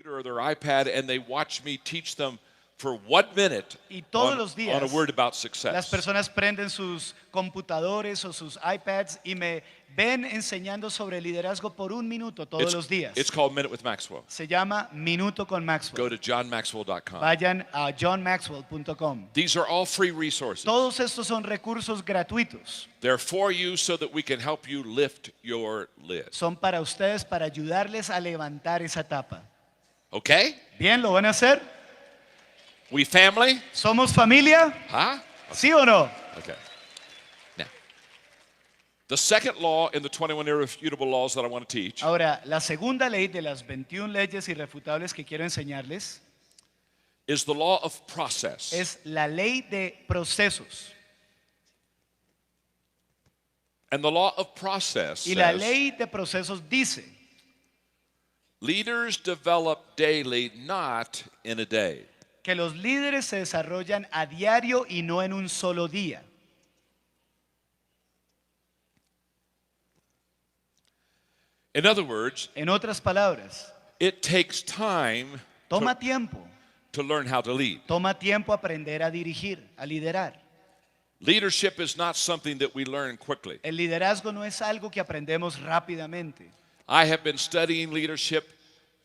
or their iPad and they watch me teach them for 1 minute Y todos on, los días on a word about las success. personas prenden sus computadores o sus iPads y me ven enseñando sobre liderazgo por 1 minuto todos los días. It's called Minute with Maxwell. Se llama Minuto con Go Maxwell. to johnmaxwell.com. Vayan a johnmaxwell.com. These are all free resources. Todos estos son recursos gratuitos. They're for you so that we can help you lift your lid. Son para ustedes, para ayudarles a levantar esa tapa. Okay? ¿Bien? ¿Lo van a hacer? We family? ¿Somos familia? Huh? ¿Sí o no? Okay. Now, the second law in the 21 irrefutable laws that I want to teach Ahora, la segunda ley de las 21 leyes irrefutables que quiero enseñarles is the law of process. es la ley de procesos. And the law of process Y la says ley de procesos dice, leaders develop daily, not in a day. que los líderes se desarrollan a diario y no en un solo día. In other words, En otras palabras, it takes time toma tiempo. to learn how to lead. Toma tiempo aprender a dirigir, a liderar. Leadership is not something that we learn quickly. El liderazgo no es algo que aprendemos rápidamente. I have been studying leadership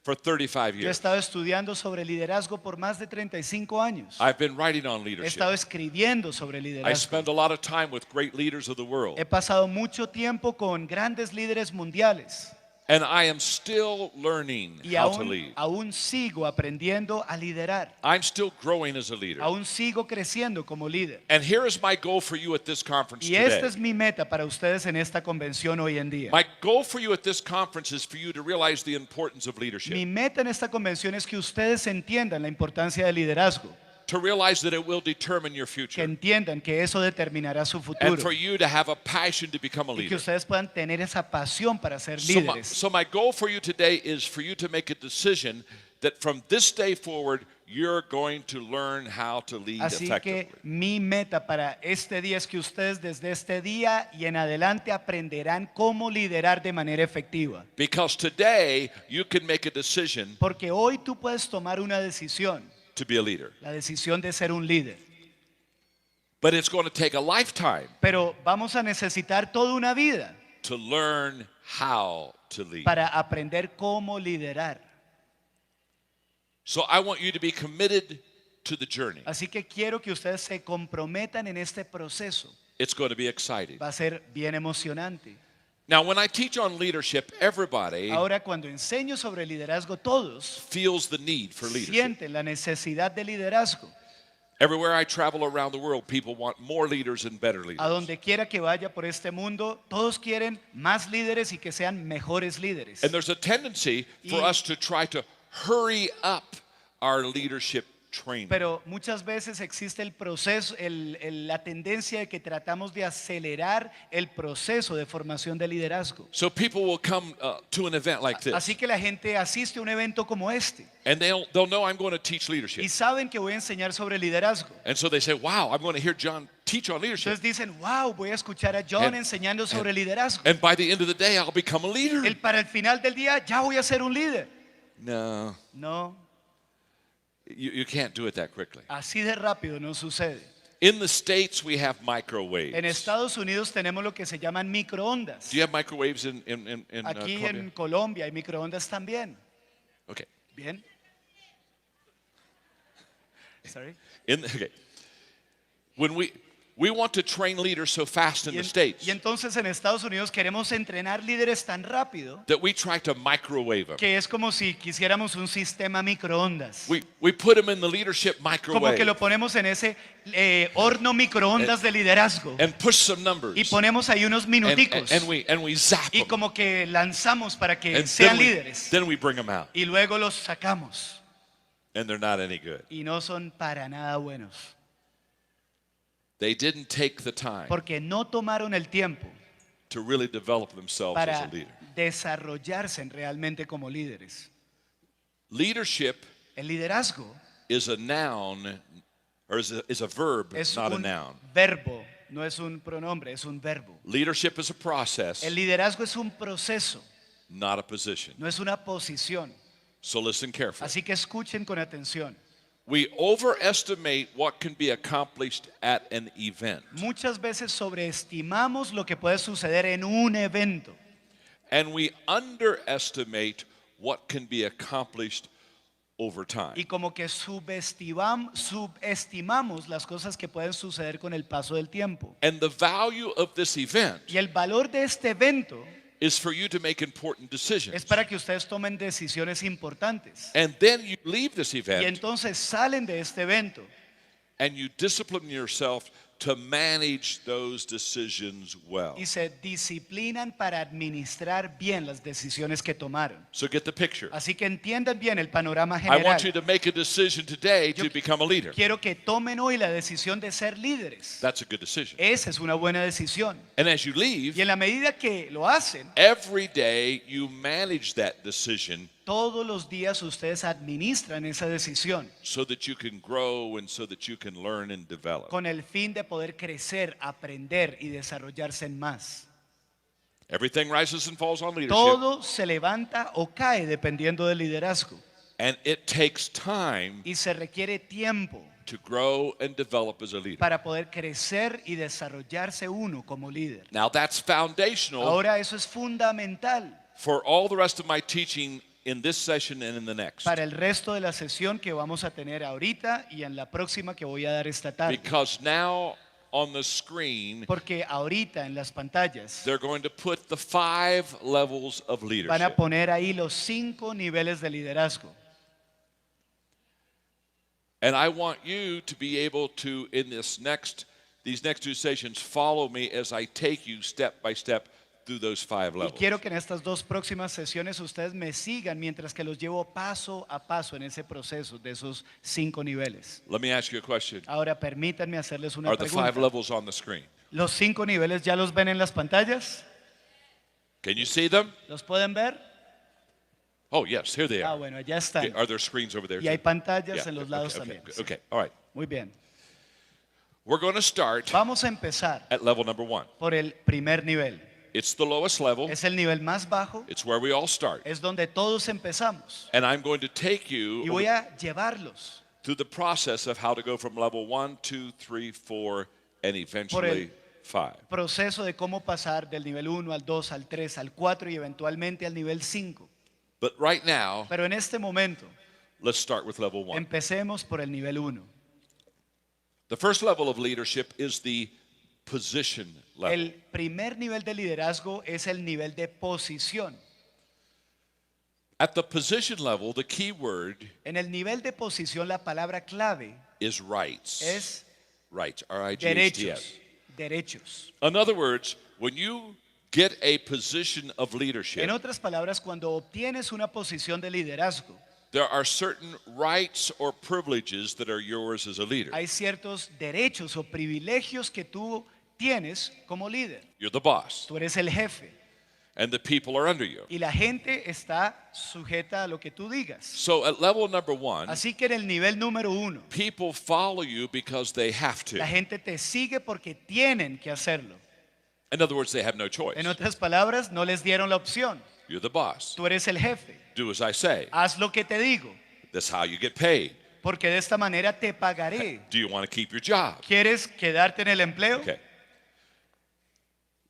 for 35 Yo he years. estado estudiando sobre liderazgo por más de 35 años. I've been writing on He leadership. estado escribiendo sobre I liderazgo. spend a lot of time with great leaders of the world. He pasado mucho tiempo con grandes líderes mundiales And I am still learning y how to lead. aún sigo aprendiendo a liderar. I'm still growing as a leader. Aún sigo creciendo como líder. And here is my goal for you at this conference Y esta today. es mi meta para ustedes en esta convención hoy en día. My goal for you at this conference is for you to realize the importance of leadership. Mi meta en esta convención es que ustedes entiendan la importancia del liderazgo, To realize that it will determine your que future. entiendan que eso determinará su And futuro for you to have a passion to become a y que leader. ustedes puedan tener esa pasión para ser So my, líderes. so my goal for you today is for you to make a decision that from this day forward, you're going to learn how to lead Así effectively. que mi meta para este día es que ustedes desde este día y en adelante aprenderán cómo liderar de manera efectiva. Because today, you can make a decision Porque hoy tú puedes tomar una decisión, to be a leader. la decisión de ser un líder. But it's going to take a lifetime Pero vamos a necesitar toda una vida to learn how to lead. para aprender cómo liderar. So I want you to be committed to the journey. Así que quiero que ustedes se comprometan en este proceso. It's going to be exciting. Va a ser bien emocionante. Now, when I teach on leadership, everybody Ahora, cuando enseño sobre liderazgo, todos feels the need for leadership. sienten la necesidad de liderazgo. Everywhere I travel around the world, people want more leaders and better A leaders. donde quiera que vaya por este mundo, todos quieren más líderes y que sean mejores líderes. And there's a tendency for Y- us to try to hurry up our leadership training. Pero muchas veces existe el proceso, la tendencia de que tratamos de acelerar el proceso de formación de liderazgo. So people will come to an event like this, Así que la gente asiste a un evento como este and they'll know I'm going to teach leadership. y saben que voy a enseñar sobre liderazgo. And so they say, wow, I'm going to hear John teach on leadership. Entonces dicen, wow, voy a escuchar a John And- enseñando sobre liderazgo. And by the end of the day, I'll become a leader. Para el final del día ya voy a ser un líder. No, No, you can't do it that quickly. así de rápido no sucede. In the States, we have En microwaves. Estados Unidos tenemos lo que se llaman microondas. Do you have microwaves in Aquí Colombia? en Colombia hay microondas también. Okay. Bien. Sorry. Okay. When we want to train leaders so fast in the States Y entonces en Estados Unidos queremos entrenar líderes tan rápido that we try to microwave them. que es como si quisiéramos un sistema microondas. We put them in the leadership Como microwave que lo ponemos en ese horno microondas de liderazgo and push some numbers. y ponemos ahí unos minuticos And we zap y them. como que lanzamos para que And sean líderes then we bring them out. y luego los sacamos And they're not any good. y no son para nada buenos They didn't take the time porque no tomaron el tiempo to really develop themselves as a para leader. desarrollarse realmente como líderes. Leadership El liderazgo is a noun, or is a verb, es not a un noun. verbo, no es un pronombre, es un verbo. Leadership is a process, El liderazgo es un proceso, not a position. no es una posición. So listen carefully. Así que escuchen con atención. We overestimate what can be accomplished at an event, Muchas veces sobreestimamos lo que puede suceder en un evento and we underestimate what can be accomplished over time. y como que subestimamos las cosas que pueden suceder con el paso del tiempo. And the value of this event Y el valor de este evento is for you to make important decisions. es para que ustedes tomen decisiones importantes. And then you leave this Y event entonces salen de este evento and you discipline yourself to manage those decisions well. y se disciplinan para administrar bien las decisiones que tomaron. So get the picture. Así que entiendan bien el panorama I want you general. to make a decision today to Yo become a leader. Quiero que tomen hoy la decisión de ser líderes. That's a good decision. Esa es una buena decisión. And as you Y leave, en la medida que lo hacen, every day you manage that decision todos los días ustedes administran esa decisión so that you can grow and so that you can learn and develop. con el fin de poder crecer, aprender y desarrollarse en más. Everything rises and falls on leadership. Todo se levanta o cae dependiendo del liderazgo And it takes time y se requiere tiempo to grow and develop as a leader. para poder crecer y desarrollarse uno como líder. Now that's foundational Ahora eso es fundamental for all the rest of my teaching in this session and in the next. para el resto de la sesión que vamos a tener ahorita y en la próxima que voy a dar esta tarde. Because now on the screen, Porque ahorita en las pantallas they're going to put the 5 levels of van a leadership. poner ahí los 5 niveles de liderazgo. And I want you to be able to, in these next 2 sessions, follow me as I take you step by step through those 5 Y levels. quiero que en estas 2 próximas sesiones ustedes me sigan mientras que los llevo paso a paso en ese proceso de esos 5 niveles. Let me ask you a question. Ahora permítanme hacerles una Are the 5 pregunta. levels on the screen? ¿Los 5 niveles ya los ven en las pantallas? Can you see them? ¿Los pueden ver? Oh, yes, here they Ah, are. bueno, allá están. Are there screens over there? Y hay too? pantallas Yeah, en los okay, lados okay, también. okay, Sí. okay, all right. Muy bien. We're going to start Vamos a empezar at level number 1. por el primer nivel. It's the lowest level. Es el nivel más bajo, It's where we all start. es donde todos empezamos. And I'm going to take Y you voy a llevarlos through the process of how to go from level 1, 2, 3, 4, and eventually 5. proceso de cómo pasar del nivel 1 al 2, al 3, al 4 y eventualmente al nivel 5. But right now, Pero en este momento, let's start with level 1. empecemos por el nivel 1. The first level of leadership is the position level. El primer nivel de liderazgo es el nivel de posición. At the position level, the key word En el nivel de posición, la palabra clave is rights. es Rights, R-I-G-H-T-S. derechos. Derechos. In other words, when you get a position of En leadership, otras palabras, cuando obtienes una posición de liderazgo, there are certain rights or privileges that are yours as a leader. hay ciertos derechos o privilegios que tú tienes como líder. You're the boss, Tú eres el jefe and the people are under you. y la gente está sujeta a lo que tú digas. So at level number 1, Así que en el nivel número 1, people follow you because they have to. la gente te sigue porque tienen que hacerlo. In other words, they have no choice. En otras palabras, no les dieron la opción. You're the boss. Tú eres el jefe. Do as I say. Haz lo que te digo, That's how you get paid. porque de esta manera te pagaré. Do you want to keep your job? ¿Quieres quedarte en el empleo? Okay.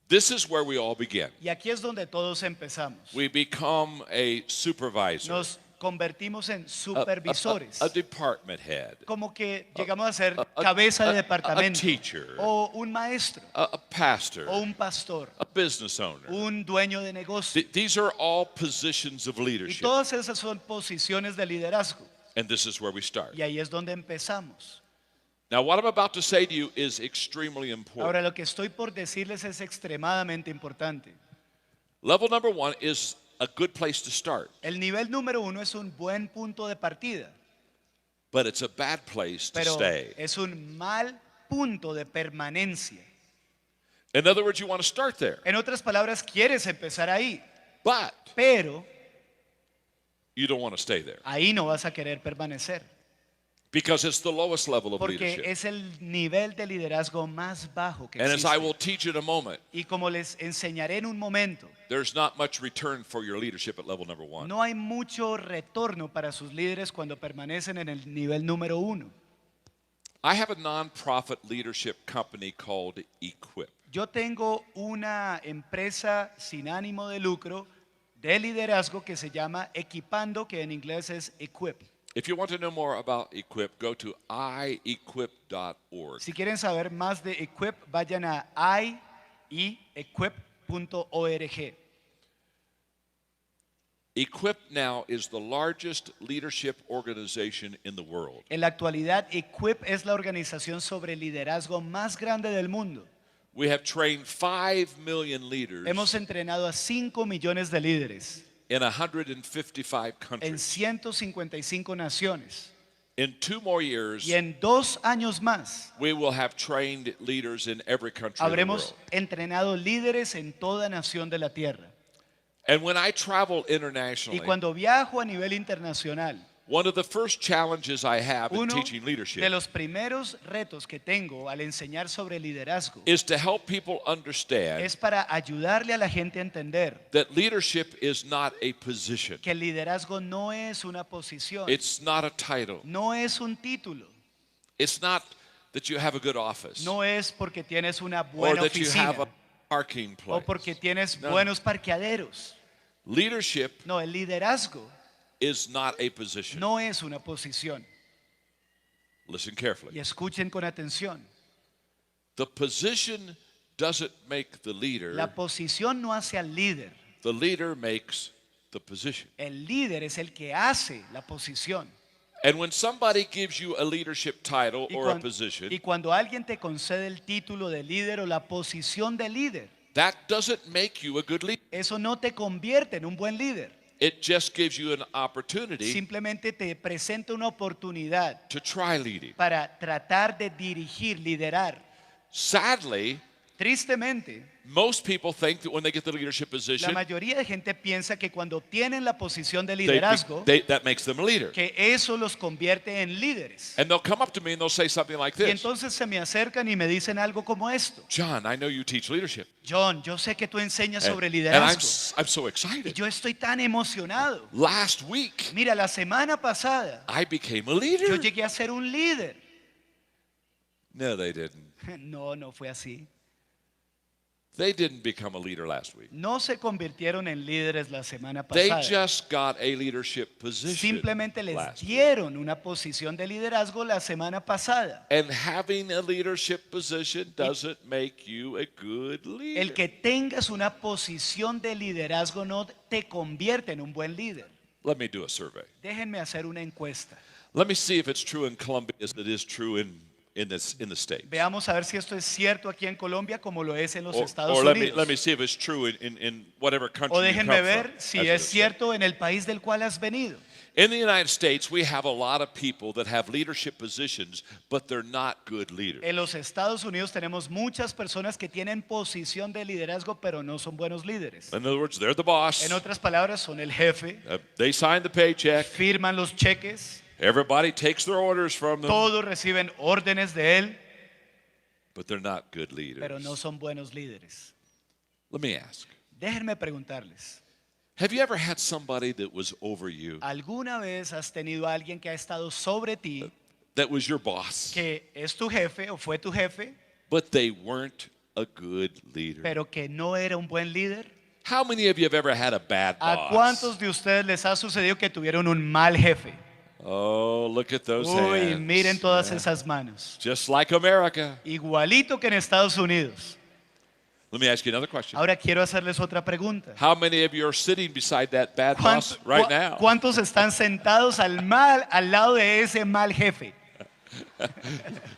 This is where we all begin. Y aquí es donde todos empezamos. We become a supervisor, Nos convertimos en a- supervisores. a department head, Como que llegamos a ser a- cabeza de a departamento teacher, o un maestro a pastor, o un pastor, a business owner. un dueño de negocio. These are all positions of Y leadership. todas esas son posiciones de liderazgo. And this is where we start. Y ahí es donde empezamos. Now, what I'm about to say to you is extremely Ahora important. lo que estoy por decirles es extremadamente importante. Level number 1 is a good place to start, El nivel número 1 es un buen punto de partida, but it's a bad place to pero stay. es un mal punto de permanencia. In other words, you want to start there, En otras palabras, quieres empezar ahí, but pero you don't want to stay there. ahí no vas a querer permanecer. because it's the lowest level of porque leadership. es el nivel de liderazgo más bajo que And as I will existe. teach in a moment, Y como les enseñaré en un momento, there's not much return for your leadership at level number 1. no hay mucho retorno para sus líderes cuando permanecen en el nivel número 1. I have a nonprofit leadership company called Equip. Yo tengo una empresa sin ánimo de lucro de liderazgo que se llama Equipando, que en inglés es Equip. If you want to know more about Equip, go to iequip.org. Si quieren saber más de Equip, vayan a iequip.org. Equip now is the largest leadership organization in the world. En la actualidad, Equip es la organización sobre liderazgo más grande del mundo. We have trained 5 million leaders Hemos entrenado a 5 millones de líderes in 155 en countries. 155 naciones. In 2 more years, Y en 2 años más we will have trained leaders in every country of the habremos world. entrenado líderes en toda nación de la tierra. And when I travel Y internationally, cuando viajo a nivel internacional, one of the first challenges I have in uno teaching de leadership los primeros retos que tengo al enseñar sobre liderazgo is to help people understand es para ayudarle a la gente a entender that leadership is not a position. que el liderazgo no es una posición, It's not a title. no es un título, It's not that you have a good office no es porque tienes una or buena that you have oficina a parking o porque place. tienes No. buenos parqueaderos. Leadership No, el liderazgo is not a position. no es una posición. Listen Y carefully. escuchen con atención. The position doesn't make the leader. La posición no hace al líder. The leader makes the position. El líder es el que hace la posición. And when somebody gives you a leadership title Y, or a cuan- position, y cuando alguien te concede el título de líder o la posición de líder, that doesn't make you a good leader. eso no te convierte en un buen líder. It just gives you an opportunity Simplemente te presenta una oportunidad to try leading. para tratar de dirigir, liderar. Sadly, Tristemente, most people think that when they get the leadership la position, mayoría de gente piensa que cuando obtienen la posición de they- liderazgo, that makes them a leader. que eso los convierte en líderes. And they'll come up to me and they'll say something like Y this. entonces se me acercan y me dicen algo como esto. John, I know you teach leadership. John, yo sé que tú enseñas And, sobre and liderazgo. I'm so Y excited. yo estoy tan emocionado. Last week, Mira, la semana pasada I became a yo leader. llegué a ser un líder. No, they didn't. No, no fue así. They didn't become a leader last week. No se convirtieron en líderes la semana They pasada. just got a leadership position Simplemente les last week. dieron una posición de liderazgo la semana pasada. And having a leadership position doesn't make you a good leader. El que tengas una posición de liderazgo no te convierte en un buen líder. Let me do a survey. Déjenme hacer una encuesta. Let me see if it's true in Colombia as it is true in the States. Veamos a ver si esto es cierto aquí en Colombia como lo es en los Or, Estados or let me Unidos. see if it's true in whatever country O you déjenme come ver from, si as it es is. cierto en el país del cual has venido. In the United States, we have a lot of people that have leadership positions, but they're not good leaders. En los Estados Unidos tenemos muchas personas que tienen posición de liderazgo pero no son buenos líderes. In other words, they're the boss. En otras palabras, son el jefe, They sign the paycheck. firman los cheques, Everybody takes their orders from them, todos reciben órdenes de él, but they're not good leaders. pero no son buenos líderes. Let me ask. Déjenme preguntarles, Have you ever had somebody that was over you, ¿alguna vez has tenido a alguien que ha estado sobre ti, that was your boss, que es tu jefe o fue tu jefe, but they weren't a good leader? pero que no era un buen líder? How many of you have ever had a bad ¿A boss? cuántos de ustedes les ha sucedido que tuvieron un mal jefe? Oh, look at those Uy, hands. miren todas Yeah. esas manos. Just like America. Igualito que en Estados Unidos. Let me ask you another question. Ahora quiero hacerles otra pregunta. How many of you are sitting beside that bad boss right now? ¿Cuántos están sentados al lado de ese mal jefe?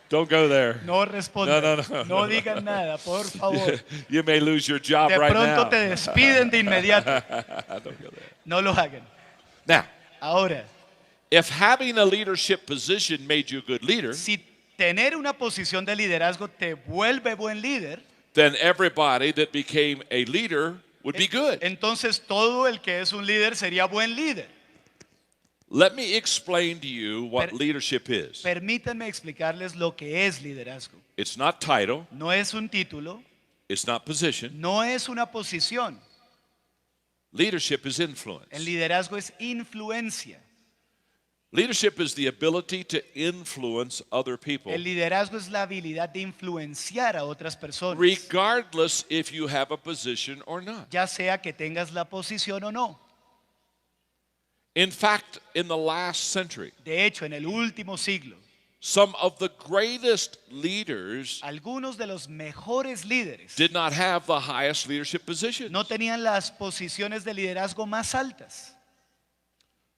Don't go there. No respondan. No. No digan nada, por favor. You may lose your job De right pronto now. te despiden de inmediato. Don't go there. No lo hagan. Now, Ahora, if having a leadership position made you a good leader, si tener una posición de liderazgo te vuelve buen líder, then everybody that became a leader would be good. entonces todo el que es un líder sería buen líder. Let me explain to you what Per- leadership is. Permítanme explicarles lo que es liderazgo. It's not title, No es un título, it's not position. no es una posición. Leadership is El influence. liderazgo es influencia. Leadership is the ability to influence other people, El liderazgo es la habilidad de influenciar a otras personas, regardless if you have a position or not. ya sea que tengas la posición o no. In fact, in the last century, De hecho, en el último siglo, some of the greatest leaders algunos de los mejores líderes did not have the highest leadership positions. no tenían las posiciones de liderazgo más altas.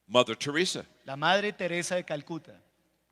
Mother Teresa, La Madre Teresa de Calcuta,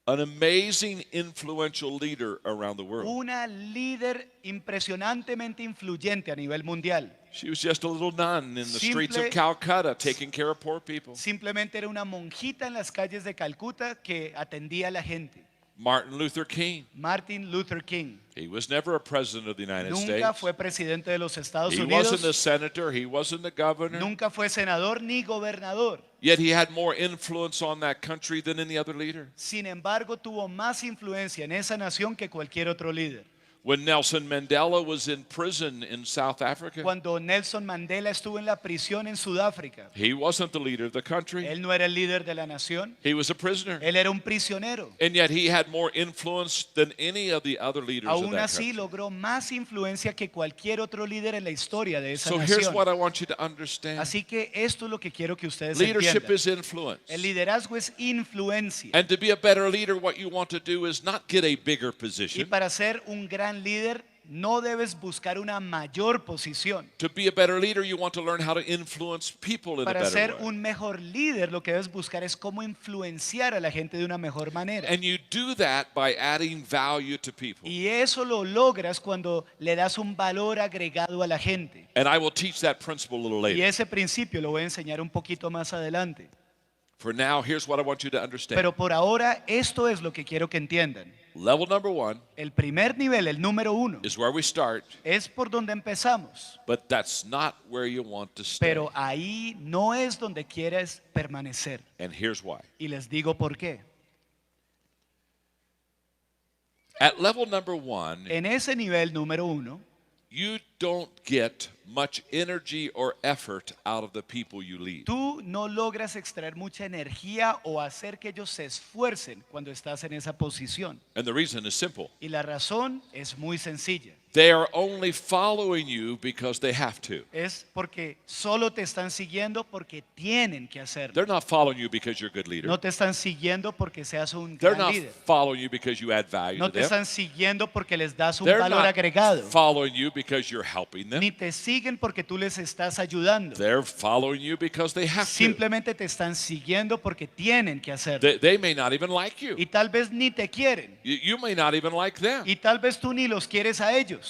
an amazing influential leader around the world. una líder impresionantemente influyente a nivel mundial. She was just a little nun in the streets of Simple- Calcutta taking care of poor people. Simplemente era una monjita en las calles de Calcuta que atendía a la gente. Martin Luther King, Martin Luther King he was never a president of the United nunca States. fue presidente de los Estados He wasn't a Unidos, senator, he wasn't a governor. nunca fue senador ni gobernador. Yet he had more influence on that country than any other leader. Sin embargo, tuvo más influencia en esa nación que cualquier otro líder. When Nelson Mandela was in prison in South Africa, Cuando Nelson Mandela estuvo en la prisión en Sudáfrica, he wasn't the leader of the country. él no era el líder de la nación, He was a prisoner. él era un prisionero. And yet he had more influence than any of the other leaders of Aún that así country. logró más influencia que cualquier otro líder en la historia de esa So here's nación. what I want you to understand. Así que esto es lo que quiero que ustedes Leadership entiendan. is influence. El liderazgo es influencia. And to be a better leader, what you want to do is not get a bigger Y position. para ser un gran líder no debes buscar una mayor posición. To be a better leader, you want to learn how to influence people in a Para better ser way. un mejor líder lo que debes buscar es cómo influenciar a la gente de una mejor manera. And you do that by adding value to people. Y eso lo logras cuando le das un valor agregado a la gente. And I will teach that principle a little Y later. ese principio lo voy a enseñar un poquito más adelante. For now, here's what I want you to understand. Pero por ahora esto es lo que quiero que entiendan. Level number 1 El primer nivel, el número 1, is where we start, es por donde empezamos. but that's not where you want to stay. Pero ahí no es donde quieres permanecer. And here's why. Y les digo por qué. At level number 1, En ese nivel número 1, you don't get much energy or effort out of the people you lead. tú no logras extraer mucha energía o hacer que ellos se esfuercen cuando estás en esa posición. And the reason is simple. Y la razón es muy sencilla. They are only following you because they have to. Es porque solo te están siguiendo porque tienen que hacerlo. They're not following you because you're a good leader. No te están siguiendo porque seas un They're gran not líder. following you because you add value No to te them. están siguiendo porque les das un They're valor not agregado. following you because you're helping them. Ni te siguen porque tú les estás ayudando. They're following you because they have to. Simplemente te están siguiendo porque tienen que hacerlo. They may not even like you. Y tal vez ni te quieren. You may not even like them. Y tal vez tú ni los quieres a ellos.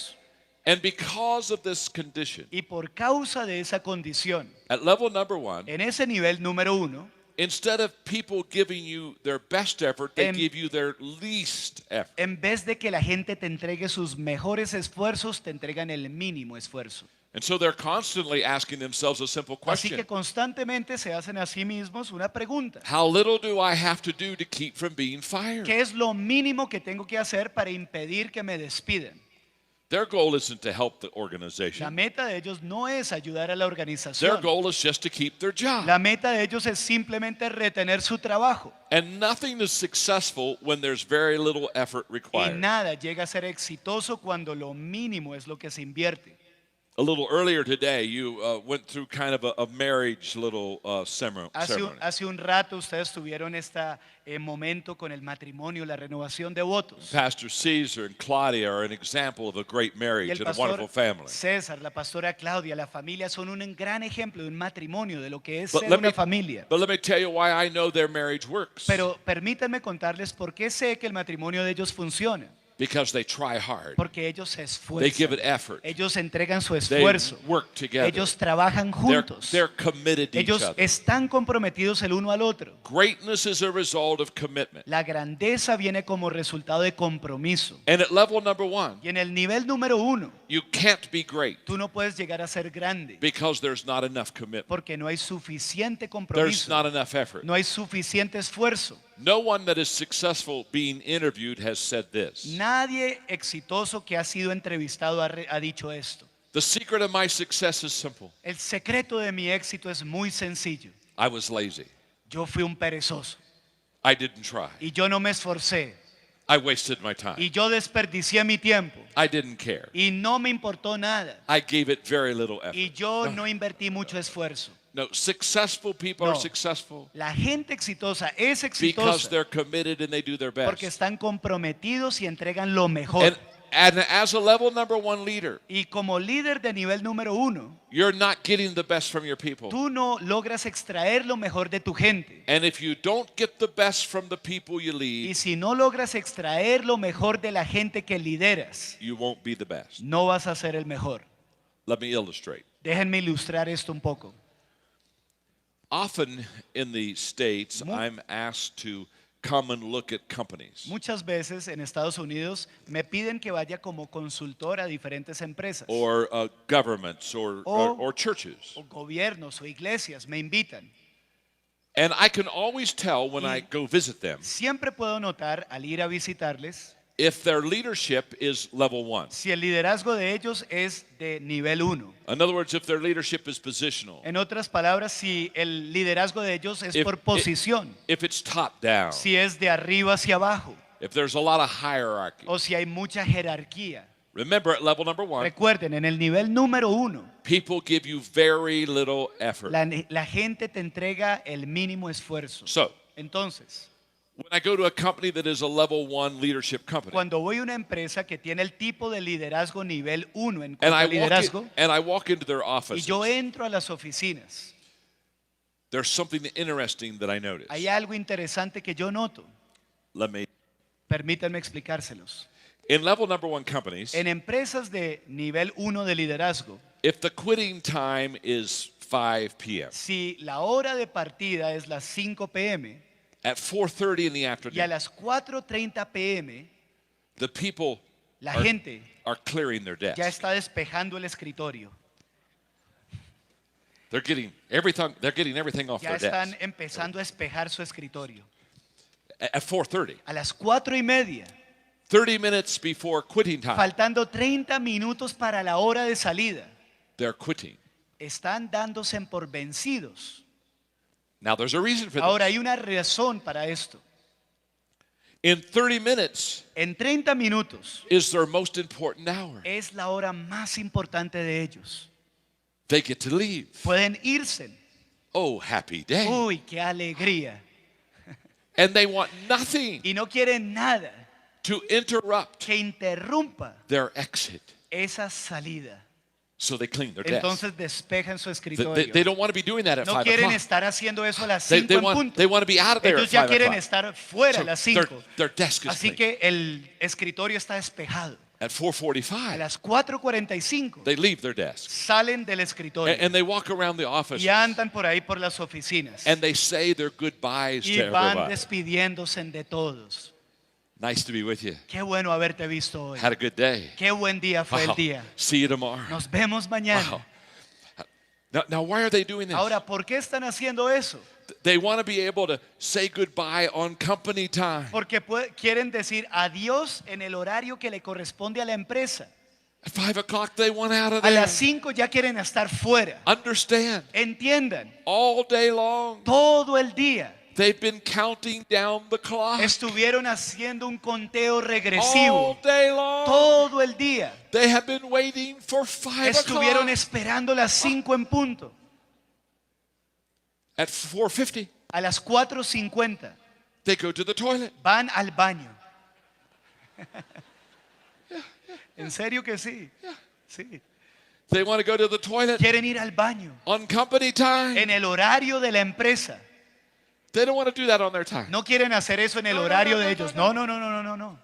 And because of this condition, Y por causa de esa condición, at level number 1, en ese nivel número 1, instead of people giving you their best effort, they Em- give you their least effort. en vez de que la gente te entregue sus mejores esfuerzos, te entregan el mínimo esfuerzo. And so they're constantly asking themselves a simple Así que question. constantemente se hacen a sí mismos una pregunta. How little do I have to do to keep from being fired? ¿Qué es lo mínimo que tengo que hacer para impedir que me despidan? Their goal isn't to help the La organization. meta de ellos no es ayudar a la Their organización. goal is just to keep their job. La meta de ellos es simplemente retener su trabajo. And nothing is successful when there's very little effort Y required. nada llega a ser exitoso cuando lo mínimo es lo que se invierte. A little earlier today, you went through kind of a marriage little ceremony. Hace un rato ustedes tuvieron este momento con el matrimonio, la renovación de votos. Pastor Caesar and Claudia are an example of a great Y marriage el and a wonderful pastor family. César, la pastora Claudia, la familia son un gran ejemplo de un matrimonio, de lo que es But ser let una me- familia. But let me tell you why I know their marriage works. Pero permítanme contarles por qué sé que el matrimonio de ellos funciona. Because they try hard. Porque ellos se They give esfuerzan. it effort. Ellos entregan su They esfuerzo. work together. Ellos trabajan juntos. They're committed to each Ellos other. están comprometidos el uno al otro. Greatness is a result of commitment. La grandeza viene como resultado de compromiso. And at level number 1, Y en el nivel número 1, you can't be great tú no puedes llegar a ser grande because there's not enough commitment. porque no hay suficiente There's compromiso, not enough effort. no hay suficiente esfuerzo. No one that is successful being interviewed has said this. Nadie exitoso que ha sido entrevistado ha dicho esto. The secret of my success is simple. El secreto de mi éxito es muy sencillo. I was lazy. Yo fui un perezoso I didn't try. y yo no me esforcé I wasted my time. y yo desperdicié mi tiempo I didn't care. y no me importó nada I gave it very little effort. y yo no invertí mucho esfuerzo. No, successful people No. are successful La gente exitosa es because exitosa they're committed and they do their porque best. están comprometidos y entregan lo mejor. And as a level number 1 leader, Y como líder de nivel número 1, you're not getting the best from your people. tú no logras extraer lo mejor de tu gente. And if you don't get the best from the people you Y lead, si no logras extraer lo mejor de la gente que lideras, you won't be the best. no vas a ser el mejor. Let me illustrate. Déjenme ilustrar esto un poco. Often in the States, Mu- I'm asked to come and look at companies Muchas veces en Estados Unidos me piden que vaya como consultor a diferentes empresas or governments or churches. o gobiernos o iglesias, me invitan. And I can always tell when I go visit them Siempre puedo notar al ir a visitarles if their leadership is level 1. si el liderazgo de ellos es de nivel 1. In other words, if their leadership is positional, En otras palabras, si el liderazgo de ellos es If- por posición, if it's top down, si es de arriba hacia abajo if there's a lot of hierarchy. o si hay mucha jerarquía. Remember, at level number 1, Recuerden, en el nivel número 1, people give you very little effort. la gente te entrega el mínimo esfuerzo. So, Entonces, when I go to a company that is a level 1 leadership company, cuando voy a una empresa que tiene el tipo de liderazgo nivel 1 en and cuanto I a liderazgo, walk into their y offices, yo entro a las oficinas, there's something interesting that I notice. hay algo interesante que yo noto. Let me. Permítanme explicárselos. In level number 1 companies, En empresas de nivel 1 de liderazgo, if the quitting time is 5 p.m., si la hora de partida es las 5 p.m. at 4:30 in the y a afternoon, las 4:30 p.m. the people la are, gente are clearing their ya desks. está despejando el escritorio, They're getting everything off ya their están desk empezando a espejar su escritorio. at 4:30. A las 4:30, 30 minutes before quitting time, faltando 30 minutos para la hora de salida, they're quitting. están dándose por vencidos. Now there's a reason for Ahora this. hay una razón para esto. In 30 minutes En 30 minutos is their most important hour. es la hora más importante de ellos. They get to leave. Pueden irse. Oh, happy day. Uy, qué alegría. And they want nothing Y no quieren nada to interrupt que interrumpa their exit. esa salida. So they clean their desk. Entonces despejan su They escritorio. don't want to be doing that at No 5 quieren o'clock. estar haciendo eso a las They, 5 they en want, punto. they want to be out of there Ellos at ya 5 quieren o'clock. estar fuera So a las their, 5. their desk is Así clean. que el escritorio está despejado. At A 4:45, las 4:45 they leave their desk. salen del escritorio And they walk around the office. y andan por ahí por las oficinas And they say their goodbyes y to van everybody. despidiéndose de todos. Nice to be with you. Qué bueno haberte visto hoy. Had a good day. Qué buen día fue el Wow. día. See you tomorrow. Nos vemos mañana. Wow. Now, why are they doing this? Ahora, ¿por qué están haciendo eso? They want to be able to say goodbye on company time. Porque quieren decir adiós en el horario que le corresponde a la empresa. At 5 o'clock, they want out of A there. las 5 ya quieren estar fuera. Understand, Entiendan, all day long, todo el día they've been counting down the clock. estuvieron haciendo un conteo All regresivo. day long, Todo el día they have been waiting for 5 estuvieron o'clock. esperando las 5 en punto. At 4:50, A las 4:50 they go to the toilet. van al baño. En serio que sí. Sí. They want to go to the toilet Quieren ir al baño on company time. en el horario de la empresa. They don't want to do that on their time. No quieren hacer eso en el No, no, horario no, de no, ellos. no, No, no, no, no, no, no.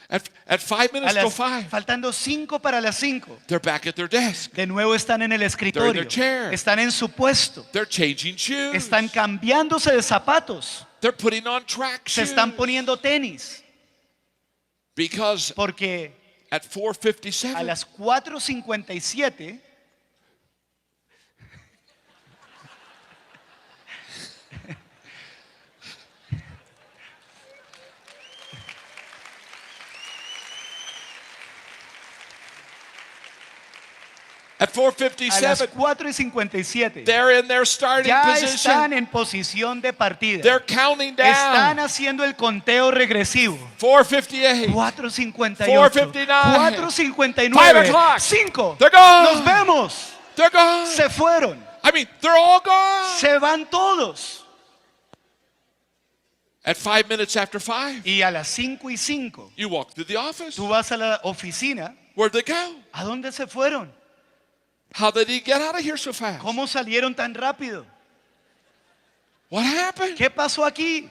At 5 minutes till 5, faltando 5 para las 5, they're back at their desk. de nuevo están en el escritorio, chair. están en su puesto, They're changing shoes. están cambiándose de zapatos, They're putting on track se shoes. están poniendo tenis, Because porque at a 4:57, las 4:57 at a las 4:57, 4:57 they're in their starting ya position. están en posición de partida. They're counting Están down. haciendo el conteo regresivo. 4:58. 4:58, 4:59. 4:59, 5:00. 5. They're gone. Nos vemos. They're gone. Se fueron. I mean, they're all gone. Se van todos. At 5 minutes after 5, Y a las 5:05, you walk through the office. tú vas a la oficina. Where'd they go? ¿A dónde se fueron? How did he get out of here so fast? ¿Cómo salieron tan rápido? What happened? ¿Qué pasó aquí?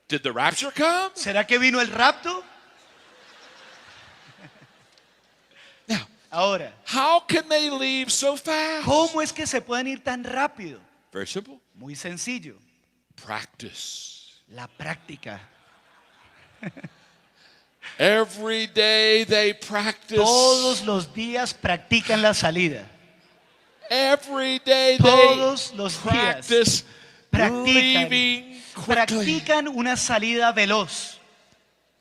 Did the rapture come? ¿Será que vino el rapto? Now, Ahora, how can they leave so fast? ¿cómo es que se pueden ir tan rápido? Very simple. Muy sencillo. Practice. La práctica. Every day they practice. Todos los días practican la salida. Every day Todos they los practice practican, leaving quickly. practican una salida veloz.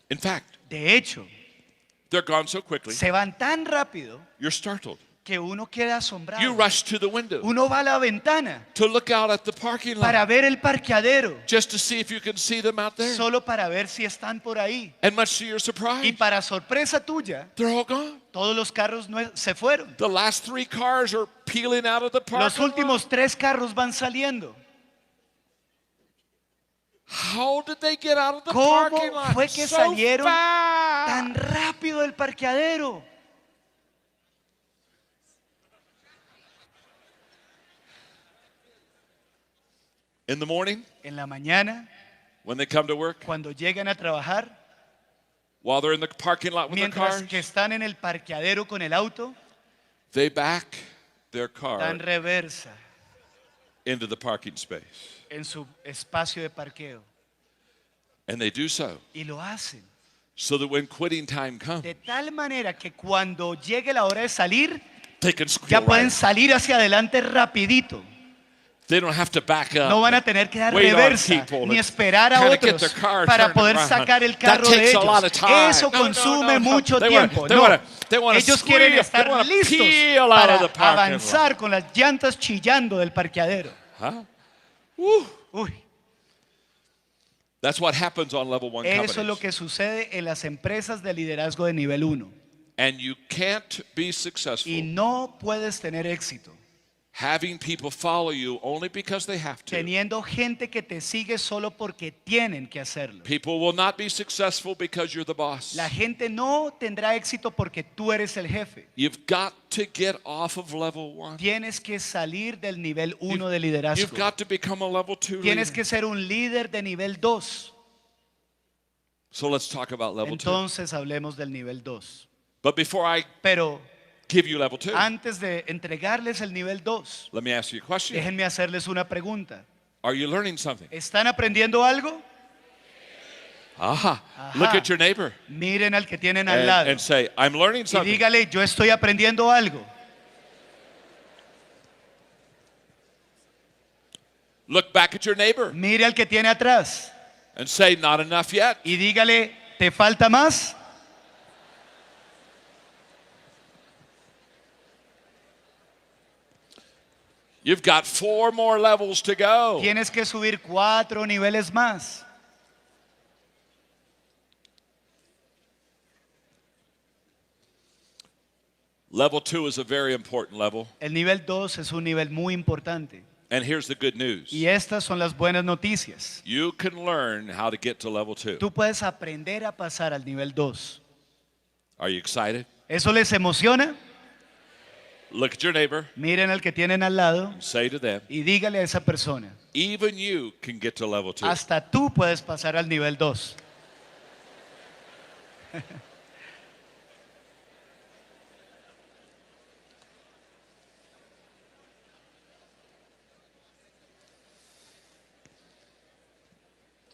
In fact, De hecho, they're gone so quickly, se van tan rápido you're startled. que uno queda You asombrado. rush to the window Uno va a la ventana to look out at the parking lot para ver el parqueadero, just to see if you can see them out there. solo para ver si están por ahí. And much to your Y surprise, para sorpresa tuya, they're all gone. todos los carros se fueron. The last 3 cars are peeling out of the Los parking lot. últimos 3 carros van saliendo. How did they get out of the ¿Cómo parking lot fue que so salieron fast? tan rápido del parqueadero? In the morning, En la mañana, when they come to work, cuando llegan a trabajar, while they're in the parking lot with their mientras cars, que están en el parqueadero con el auto, they back their dan car reversa into the parking space. en su espacio de parqueo. And they do so Y lo hacen so that when quitting time comes, de tal manera que cuando llegue la hora de salir, they can squeal ya pueden right. salir hacia adelante rapidito. They don't have to back up. No van a tener que dar wait on reversa people ni and esperar a kinda get otros their car para turned poder around. sacar el That carro de takes a lot ellos. of time. Eso No, consume no. mucho They tiempo. wanna- No. they wanna Ellos quieren squeal. estar They wanna listos peel out para of the parking lot. avanzar con las llantas chillando del parqueadero. Huh? Woo. Uy, That's what happens on level 1 companies. eso es lo que sucede en las empresas de liderazgo de nivel 1. And you can't be successful Y no puedes tener éxito having people follow you only because they have to. teniendo gente que te sigue solo porque tienen que hacerlo. People will not be successful because you're the boss. La gente no tendrá éxito porque tú eres el jefe. You've got to get off of level 1. Tienes que salir del nivel 1 de You've liderazgo. got to become a level 2 Tienes leader. que ser un líder de nivel 2. So let's talk about level 2. Entonces hablemos del nivel 2. But before I Pero give you level 2, antes de entregarles el nivel 2, let me ask you a question. déjenme hacerles una pregunta. Are you learning something? ¿Están aprendiendo algo? Aha. Look at your neighbor Miren al que tienen al lado and say, I'm learning y something. dígale, yo estoy aprendiendo algo. Look back at your neighbor Mire al que tiene atrás and say, not enough yet. y dígale, ¿te falta más? You've got 4 more levels to go. Tienes que subir 4 niveles más. Level 2 is a very important level. El nivel 2 es un nivel muy importante. And here's the good news. Y estas son las buenas noticias. You can learn how to get to level 2. Tú puedes aprender a pasar al nivel 2. Are you excited? ¿Eso les emociona? Look at your neighbor. Miren al que tienen al lado Say to them, y dígale a esa persona, even you can get to level 2. hasta tú puedes pasar al nivel 2.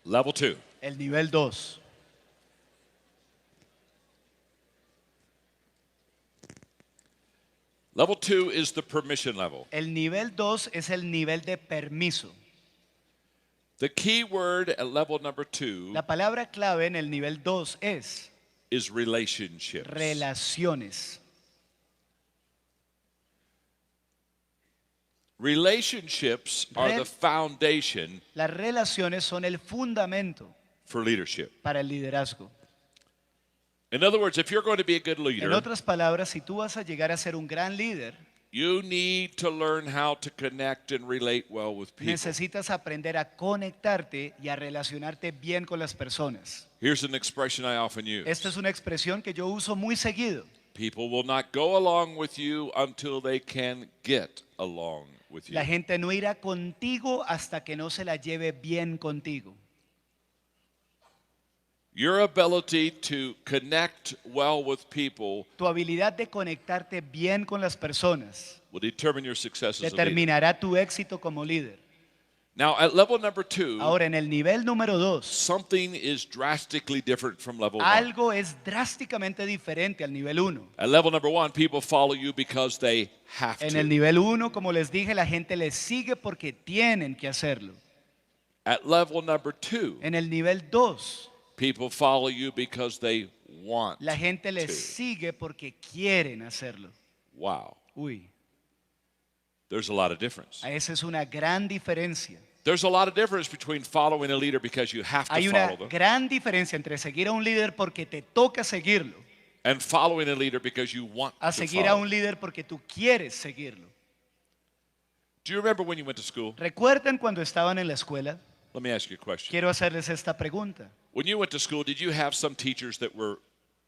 Level 2. El nivel 2. Level 2 is the permission level. El nivel 2 es el nivel de permiso. The key word at level number 2 La palabra clave en el nivel 2 es is relationships. relaciones. Relationships are Rel- the foundation Las relaciones son el fundamento for leadership. para el liderazgo. In other words, if you're going to be a good En leader, otras palabras, si tú vas a llegar a ser un gran líder, you need to learn how to connect and relate well with people. necesitas aprender a conectarte y a relacionarte bien con las personas. Here's an expression I often use. Esta es una expresión que yo uso muy seguido. People will not go along with you until they can get along with you. La gente no irá contigo hasta que no se la lleve bien contigo. Your ability to connect well with people Tu habilidad de conectarte bien con las personas will determine your success as a leader. determinará tu éxito como líder. Now, at level number 2, Ahora, en el nivel número 2, something is drastically different from level 1. algo es drásticamente diferente al nivel 1. At level number 1, people follow you because they have En to. el nivel 1, como les dije, la gente les sigue porque tienen que hacerlo. At level number 2, En el nivel 2, people follow you because they want la gente les to. sigue porque quieren hacerlo. Wow, Uy, there's a lot of difference. esa es una gran diferencia. There's a lot of difference between following a leader because you have to Hay una follow them gran diferencia entre seguir a un líder porque te toca seguirlo, and following a leader because you want a to seguir a follow. un líder porque tú quieres seguirlo. Do you remember when you went to school? ¿Recuerdan cuando estaban en la escuela? Let me ask you a question. Quiero hacerles esta pregunta. When you went to school, did you have some teachers that were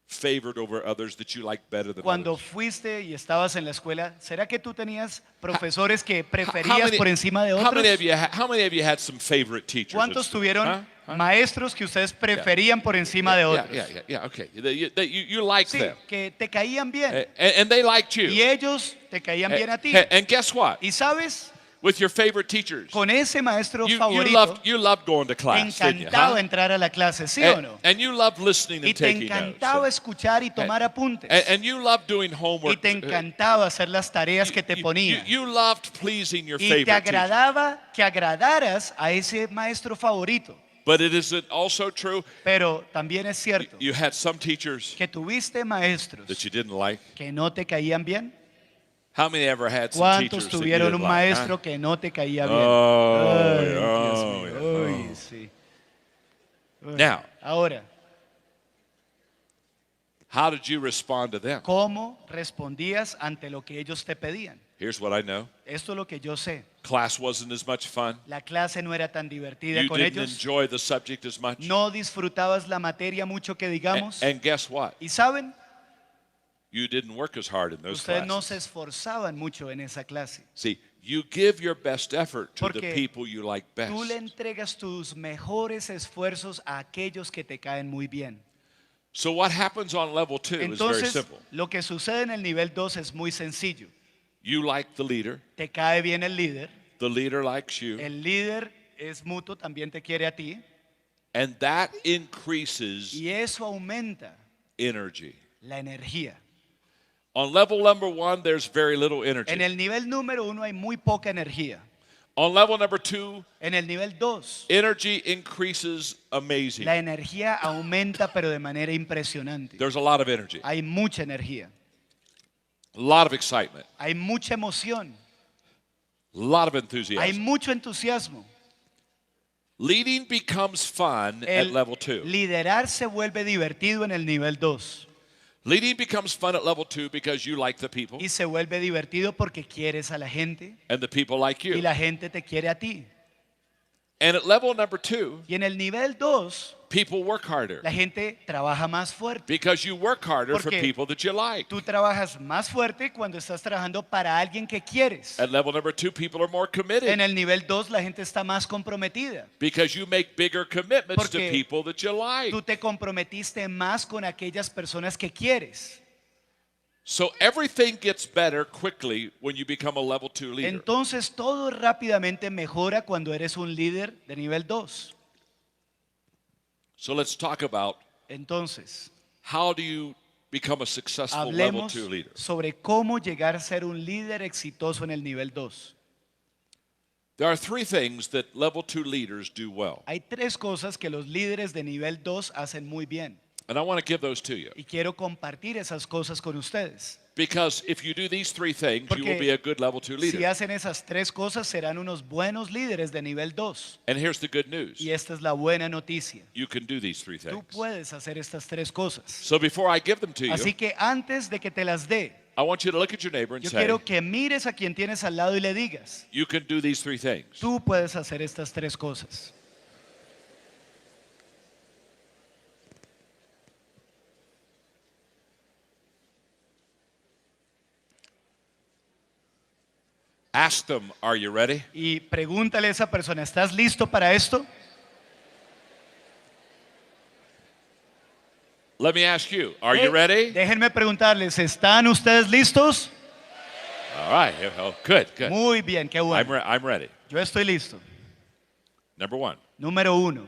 favored over others that you liked better than Cuando others? fuiste y estabas en la escuela, ¿será que tú tenías profesores que How preferías por encima de how many otros? of you how many of you had some favorite teachers? at ¿Cuántos school? tuvieron Huh? maestros que ustedes preferían por encima de otros? Yeah, okay. You liked Sí, them. que te caían bien And they liked you. y ellos te caían bien a ti. And guess what? Y sabes, With your favorite teachers, con ese maestro you favorito, you loved going to te class, didn't you? encantaba Huh? entrar a la clase, ¿sí o no? And you loved listening Y and te taking encantaba notes. escuchar y tomar apuntes. And you loved doing Y homework. te encantaba hacer las tareas que te You- ponían. You loved pleasing your Y te favorite teacher. agradaba que agradaras a ese maestro favorito. But it is also true Pero también es cierto you had some teachers que tuviste maestros that you didn't like. que no te caían bien. How many ever had some ¿Cuántos teachers that you tuvieron didn't un like? maestro Huh? que no te caía bien? Oh, Ay, yeah, Dios oh, mío. yeah, Ay, oh. sí. Ay. Now, Ahora, how did you respond to them? ¿cómo respondías ante lo que ellos te pedían? Here's what I know. Esto es lo que yo sé. Class wasn't as much fun. La clase no era tan divertida You con didn't ellos. enjoy the subject as much. No disfrutabas la materia mucho que digamos. And guess what? Y saben, You didn't work as hard in those ustedes no se classes. esforzaban mucho en esa clase. See, you give your best effort to the Porque people you like best. tú le entregas tus mejores esfuerzos a aquellos que te caen muy bien. So what happens on level 2 is very Entonces, simple. lo que sucede en el nivel 2 es muy sencillo. You like the leader. Te cae bien el líder. The leader likes you. El líder es mutuo, también te quiere a ti. And that increases Y eso aumenta energy. la energía. On level number 1, there's very little energy. En el nivel número 1 hay muy poca energía. On level number 2, En el nivel 2, energy increases amazing. la energía aumenta pero de manera impresionante. There's a lot of energy, Hay mucha energía. a lot of excitement, Hay mucha emoción. a lot of Hay enthusiasm. mucho entusiasmo. Leading becomes fun at El level 2. liderar se vuelve divertido en el nivel 2. Leading becomes fun at level 2 because you like the people Y se vuelve divertido porque quieres a la gente and the people like y you. la gente te quiere a ti. And at level number 2, Y en el nivel 2, people work harder la gente trabaja más fuerte. because you work harder for Porque people that you like. Tú trabajas más fuerte cuando estás trabajando para alguien que quieres. At level number 2, people are more En committed el nivel 2, la gente está más comprometida. because you make bigger commitments to Porque people that you like. Tú te comprometiste más con aquellas personas que quieres. So everything gets better quickly when you become a level 2 leader. Entonces todo rápidamente mejora cuando eres un líder de nivel 2. So let's talk about Entonces, how do you become a successful level hablemos 2 leader. sobre cómo llegar a ser un líder exitoso en el nivel 2. There are 3 things that level 2 leaders do well. Hay 3 cosas que los líderes de nivel 2 hacen muy bien. And I want to give those to you. Y quiero compartir esas cosas con ustedes. Because if you do these 3 things, you will Porque be a good level 2 si leader. hacen esas 3 cosas, serán unos buenos líderes de nivel 2. And here's the good news. Y esta es la buena noticia. You can do these 3 Tú things. puedes hacer estas 3 cosas. So before I give them to you, Así que antes de que te las dé, I want you to look at your neighbor and yo say, quiero que mires a quien tienes al lado y le digas, you can do these 3 things. tú puedes hacer estas 3 cosas. Ask them, are you ready? Y pregúntale a esa persona, ¿estás listo para esto? Let me ask you, are you ready? Déjenme preguntarles, ¿están ustedes listos? All right. Oh, good, good. Muy bien, qué bueno. I'm ready. Yo estoy listo. Number 1. Número 1.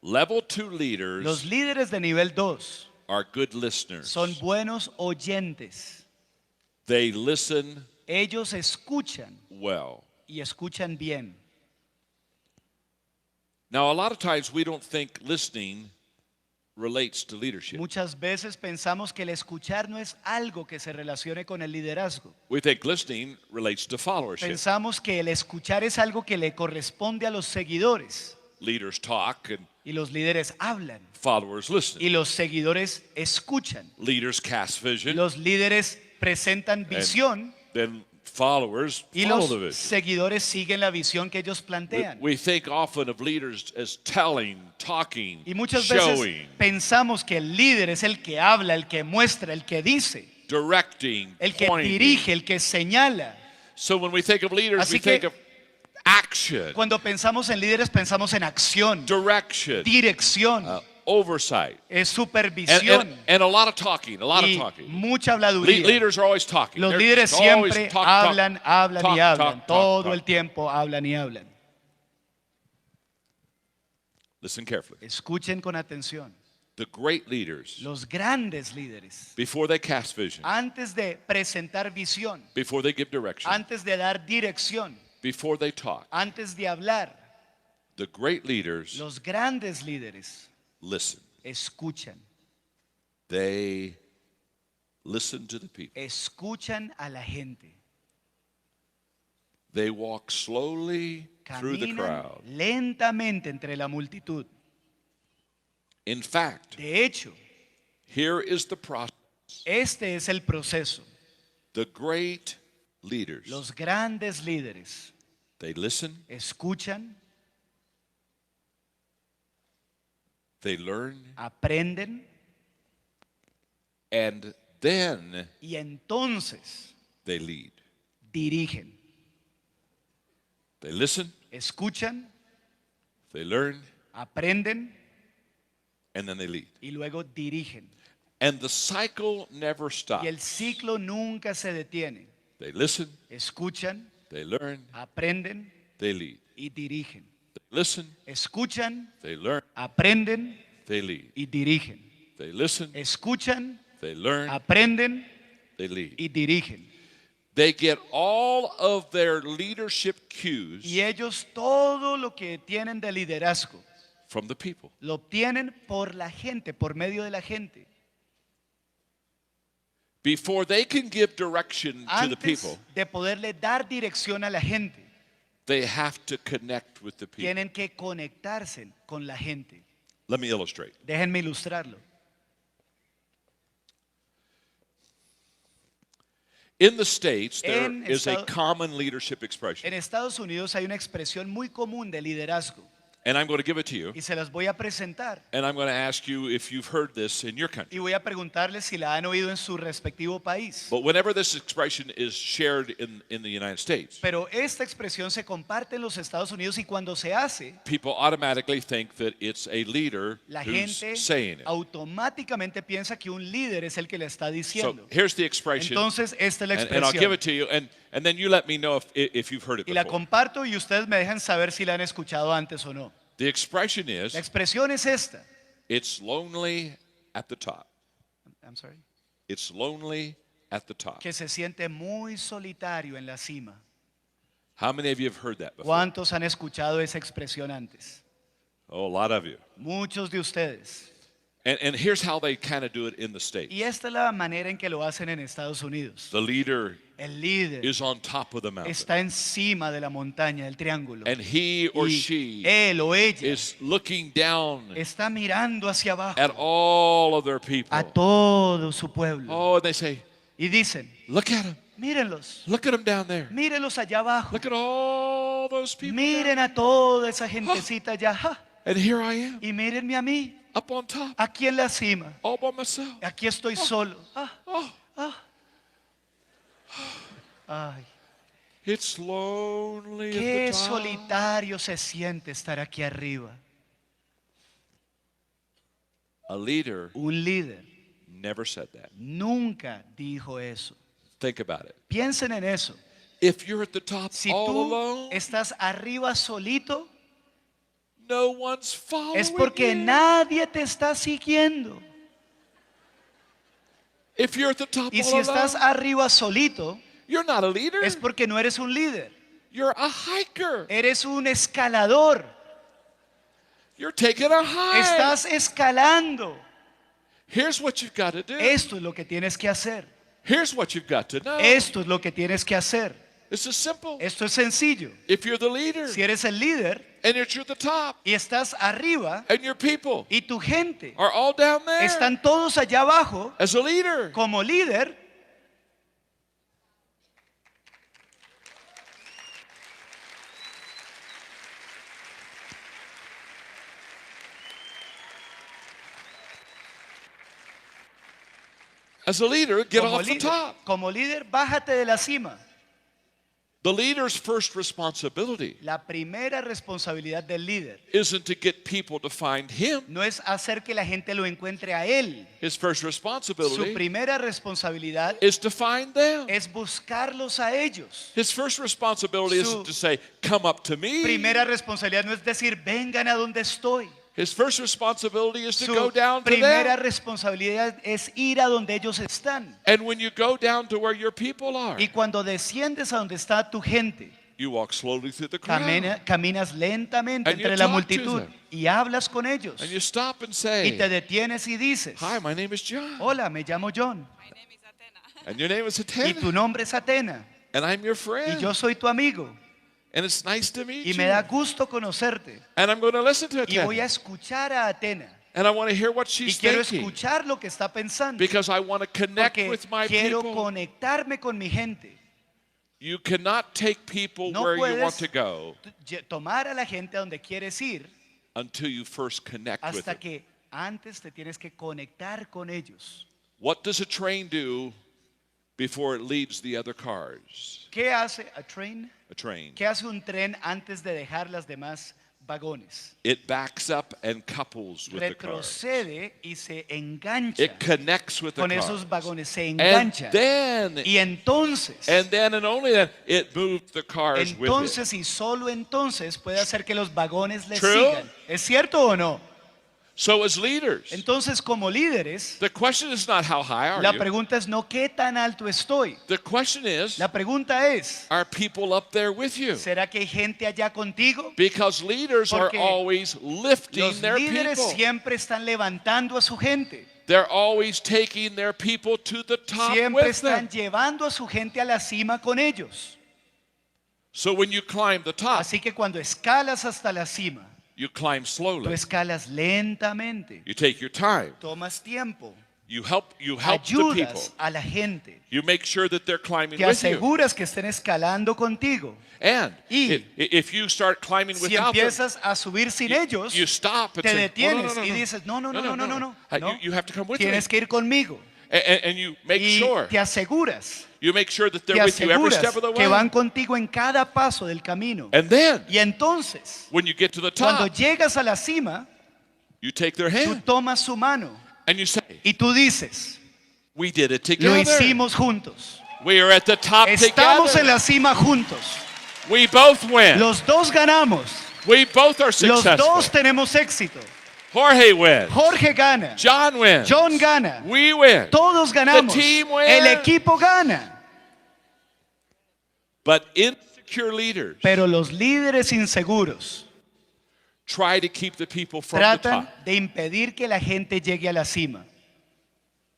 Level 2 Los leaders líderes de nivel 2 are good listeners. son buenos oyentes. They listen Ellos escuchan well. y escuchan bien. Now, a lot of times we don't think listening relates to leadership. Muchas veces pensamos que el escuchar no es algo que se relacione con el liderazgo. We think listening relates to followership. Pensamos que el escuchar es algo que le corresponde a los seguidores. Leaders talk and Y los líderes hablan. followers listen. Y los seguidores escuchan. Leaders cast vision, Los líderes presentan visión. then followers Y follow los the vision. seguidores siguen la visión que ellos plantean. We think often of leaders as telling, talking, Y muchas veces showing, pensamos que el líder es el que habla, el que muestra, el que dice, directing, el que pointing. dirige, el que señala. So when we think of leaders, Así we que think of action, cuando pensamos en líderes pensamos en acción, direction, dirección, oversight, supervisión and a lot of talking, y mucha habladuría. Leaders are always talking. Los They're líderes just always siempre talk, hablan, hablan talk, y hablan. talk, Todo talk. el tiempo hablan y hablan. Listen carefully. Escuchen con atención. The great leaders, Los grandes líderes, before they cast vision, antes de presentar visión, before they give direction, antes de dar dirección, before they talk, antes de hablar, the great leaders los grandes líderes listen. escuchan. They listen to the people. Escuchan a la gente. They walk slowly through the Caminan crowd. lentamente entre la multitud. In fact, De hecho, here is the process. este es el proceso. The great leaders, Los grandes líderes they listen, escuchan, they learn, aprenden and then y entonces they lead. dirigen. They listen, Escuchan, they learn, aprenden and then they lead. y luego dirigen. And the cycle never stops. Y el ciclo nunca se detiene. They listen, Escuchan, they learn, aprenden they lead. y dirigen. They listen, Escuchan, they learn, aprenden they lead. y dirigen. They listen, Escuchan, they learn, aprenden they lead. y dirigen. They get all of their leadership cues Y ellos todo lo que tienen de liderazgo from the people. lo obtienen por la gente, por medio de la gente. Before they can give direction to the people, Antes de poderle dar dirección a la gente, they have to connect with the people. tienen que conectarse con la gente. Let me illustrate. Déjenme ilustrarlo. In the States, there En is a Estados- common leadership expression. En Estados Unidos hay una expresión muy común de liderazgo And I'm going to give it to you. y se las voy a presentar. And I'm going to ask you if you've heard this in your country. Y voy a preguntarles si la han oído en su respectivo país. But whenever this expression is shared in the United States, Pero esta expresión se comparte en los Estados Unidos y cuando se hace, people automatically think that it's a leader la who's gente saying it. automáticamente piensa que un líder es el que le está So diciendo. here's the expression. Entonces, esta es la And I'll give expresión. it to you, and then you let me know if you've heard it Y la before. comparto y ustedes me dejan saber si la han escuchado antes o no. The expression La is, expresión es esta. It's lonely at the top. I'm sorry. It's lonely at the top. Que se siente muy solitario en la cima. How many of you have heard that before? ¿Cuántos han escuchado esa expresión antes? Oh, a lot of you. Muchos de ustedes. And here's how they kind of do it in the States. Y esta es la manera en que lo hacen en Estados Unidos. The leader El líder is on top of the mountain. está encima de la montaña, del triángulo. And he or Y she él o ella is looking down está mirando hacia abajo at all of their people. a todo su pueblo. Oh, and they say, Y dicen, look at them. mírenlos, Look at them down there. mírenlos allá abajo. Look at all those people. Miren a toda esa gentecita allá. ¡Ja! And here I am, Y mírenme a mí, up on top, aquí en la cima. all by myself. Aquí estoy solo. Oh, Ay, it's lonely qué at the top. solitario se siente estar aquí arriba. A leader Un líder never said that. nunca dijo eso. Think about it. Piensen en eso. If you're at the top Si all tú alone, estás arriba solito, no one's following es porque you. nadie te está siguiendo. If you're at the top Y all si estás alone, arriba solito, you're not a leader. es porque no eres un líder. You're a hiker. Eres un escalador. You're taking a hike. Estás escalando. Here's what you've got to do. Esto es lo que tienes que hacer. Here's what you've got to know. Esto es lo que tienes que hacer. This is simple. Esto es sencillo. If you're the leader Si eres el líder and you're at the top y estás arriba and your people y tu gente are all down there están todos allá abajo, as a leader, como líder, get off the top. como líder, bájate de la cima. The leader's first responsibility La primera responsabilidad del líder isn't to get people to find him. no es hacer que la gente lo encuentre a él. His first Su responsibility primera responsabilidad is to find them. es buscarlos a ellos. His first responsibility Su isn't to say, come up to me. Primera responsabilidad no es decir, vengan a donde estoy. His first responsibility is to Su go down to primera them. responsabilidad es ir a donde ellos están. And when you go down to where your people are, Y cuando desciendes a donde está tu gente, you walk slowly through the crowd. caminas lentamente And you entre la talk to multitud them. y hablas con ellos. And you stop and Y say, te detienes y dices, hi, my name is John. hola, me llamo John. My name is Athena. And your name is Y Atena. tu nombre es Atena. And I'm your Y friend. yo soy tu amigo. And it's nice to meet Y you. me da gusto conocerte. And I'm going to listen to Y voy a Atena. escuchar a Atena. And I want to hear what Y she's quiero thinking. escuchar lo que está pensando. Because I want to connect Porque with my quiero people. conectarme con mi gente. You cannot take people No where you want puedes to go tomar a la gente a donde quieres ir until you first connect with hasta them. que antes te tienes que conectar con ellos. What does a train do before it leads the other cars? ¿Qué hace a train? A train. ¿Qué hace un tren antes de dejar las demás vagones? It backs up and couples with the cars. Retrocede y se engancha It connects with the con cars. esos vagones, se And engancha. then, Y entonces, and only then, it moves the cars with it. entonces y solo entonces puede hacer que los vagones le True. sigan. ¿Es cierto o no? So as leaders, Entonces, como líderes, the question is not how high are la you. pregunta es no qué tan alto estoy. The question is, La pregunta es, are people up there with you? ¿será que hay gente allá contigo? Because leaders are Porque always lifting Los their líderes people. siempre están levantando a su gente. They're always taking their people to the top Siempre with están them. llevando a su gente a la cima con ellos. So when you climb the top, Así que cuando escalas hasta la cima, you climb tú slowly. escalas lentamente, You take your time. tomas tiempo, You help the people. ayudas a la gente, You make sure that they're climbing te with you. aseguras que estén escalando contigo. And Y if you start climbing Si without them, empiezas a subir sin ellos, you stop and te say, detienes no, no, y no, dices, no, no, no, no, no, no, no, no. You have to come with me. Tienes que ir conmigo. And you make Y sure. te aseguras, You make sure that te they're with you every aseguras step of the que way. van contigo en cada paso del camino. And then, Y entonces, when you get to the cuando top, llegas a la cima, you take their tú hand tomas su mano and you say, y tú dices, we did it lo together. hicimos juntos. We are at the top Estamos en together. la cima juntos. We both win. Los dos ganamos. We both are Los successful. dos tenemos éxito. Jorge wins. Jorge gana. John wins. John gana. We win. Todos ganamos. The team wins. El equipo gana. But insecure leaders Pero los líderes inseguros try to keep the people from the tratan top. de impedir que la gente llegue a la cima.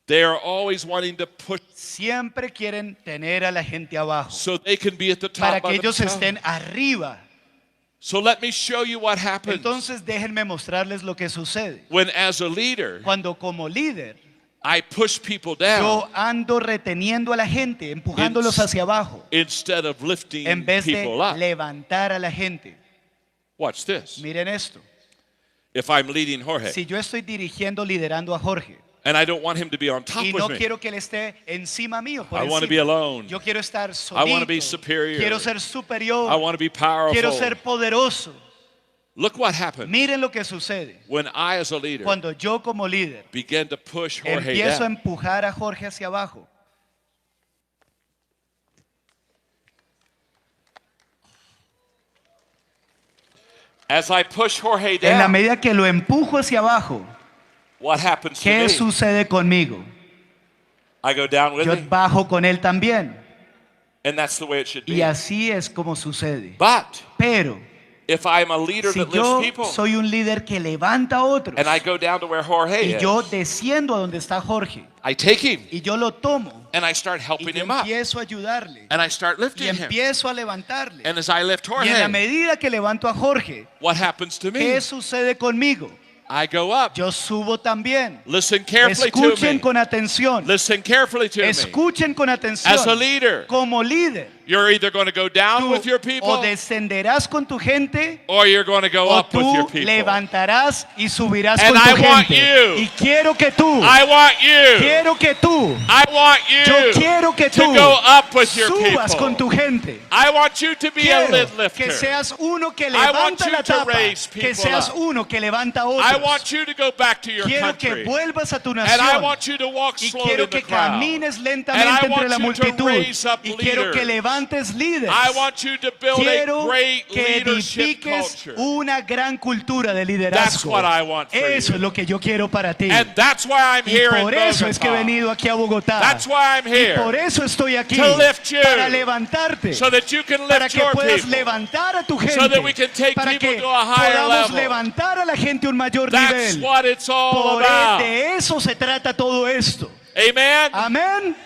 They are always wanting to push Siempre quieren tener a la gente abajo so they can be at the top para by que ellos themselves. estén arriba. So let me show you what happens Entonces déjenme mostrarles lo que sucede. when as a leader Cuando como líder I push people down yo ando reteniendo a la gente, empujándolos hacia abajo, instead of lifting en vez de people up. levantar a la gente. Watch this. Miren esto. If I'm leading Jorge Si yo estoy dirigiendo, liderando a Jorge, and I don't want him to be on top y with no me, quiero que él esté encima mío, por I want to encima. be alone. Yo quiero estar I want to be solito. superior. Quiero ser superior. I want to be powerful. Quiero ser poderoso. Look what happens Miren lo que sucede when I as a leader cuando yo como líder begin to push Jorge empiezo a down. empujar a Jorge hacia abajo. As I push Jorge En la down, medida que lo empujo hacia abajo, what happens to ¿qué me? sucede conmigo? I go down with Yo him, bajo con él también. and that's the way it should Y be. así es como sucede. But Pero if I'm a leader si that yo lifts people, soy un líder que levanta a otros and I go down to where Jorge y yo is, desciendo a donde está Jorge I take him y yo lo tomo and I start y helping yo him up, empiezo a ayudarle and I start y lifting him. empiezo a levantarle. And as I lift Y en la Jorge, medida que levanto a Jorge, what happens to me? ¿qué sucede conmigo? I go up. Yo subo también. Listen carefully to Escuchen me. con atención. Listen carefully to me. Escuchen con atención. As a leader, Como líder, you're either going to go down tú with your o people descenderás con tu gente or you're going to go o up with your tú people. levantarás y subirás And con I tu want gente. you. Y quiero que tú, I want you. quiero que tú, I want yo you quiero que to tú go up with your subas con people. tu gente. I want you to be a Quiero lid que lifter. seas uno que I want levanta you la to tapa, raise que people seas up. uno que levanta a I otros. want you to go back to your Quiero que country. vuelvas a tu And I nación. want you to walk Y slow quiero in the que crowd. camines And lentamente I entre la want you to multitud. raise up Y quiero que leaders. levantes líderes. I want you to build a Quiero great que leadership edifiques culture. una gran cultura de That's liderazgo. what I want for Eso you. es lo que yo quiero para ti. And that's why I'm Y here in por eso es que he Bogotá. venido aquí a Bogotá. That's why I'm Y here. por eso estoy aquí. To lift you. Para levantarte. So that you can Para lift que your puedas people. levantar a tu gente. So that we can take para people que to a higher podamos level. levantar a la gente a un mayor That's nivel. what it's all Por about. de eso se trata todo esto. Amen? Amén.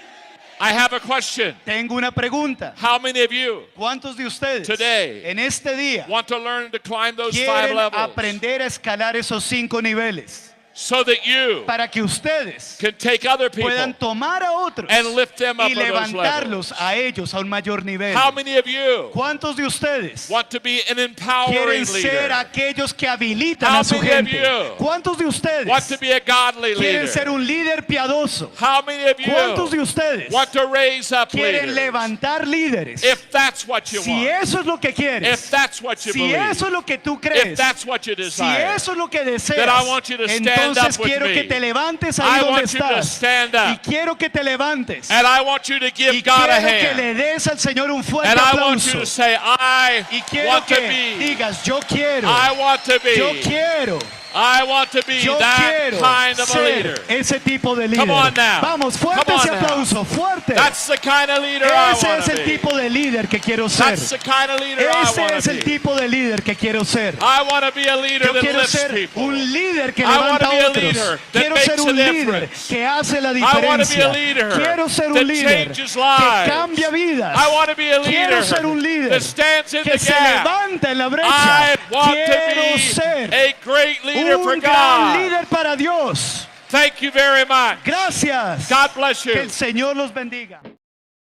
I have a question. Tengo una pregunta. How many of you ¿Cuántos de ustedes Today, en este día want to learn to climb those 5 quieren levels aprender a escalar esos 5 niveles? so that you Para que ustedes can take other people puedan tomar a otros and lift them up y on those levels? levantarlos a ellos a un mayor nivel. How many of you ¿Cuántos de ustedes want to be an empowering quieren ser leader? aquellos que habilitan How a su many of gente? you ¿Cuántos de ustedes Want to be a godly quieren ser leader? un líder piadoso? How many of ¿Cuántos de you ustedes want to raise up quieren leaders? levantar líderes? If that's what you Si want, eso es lo que if quieres, that's what you si believe, eso es lo que tú if crees, that's what you si desire, eso es lo que then deseas, I want you to stand entonces up with quiero me. que te levantes ahí I donde want you to estás. stand Y up. quiero que te levantes. And I want you to Y give God a quiero que hand. le des al Señor un fuerte And I want you aplauso. to say, I Y quiero want to que be. digas, yo quiero, I want to yo be. quiero, I want to be yo that quiero kind of a ser leader. ese tipo de líder. Come on now. Vamos, fuerte Come on ese now. aplauso, fuerte. That's the kind of leader I Ese want es to el be. tipo de líder que quiero ser. That's the kind of leader I Ese want es to el be. tipo de líder que quiero ser. I want to be a leader Yo that quiero lifts ser people. un líder que I want levanta to be a a otros. leader that Quiero ser makes a un líder difference. que hace la I want to be a diferencia. leader Quiero ser un that líder changes que lives. cambia vidas. I want to be a Quiero leader ser un líder that stands in que the se gap. levanta en la I brecha. want to Quiero be ser a great leader for un gran God. líder para Dios. Thank you very much. Gracias. God bless Que you. el Señor los bendiga.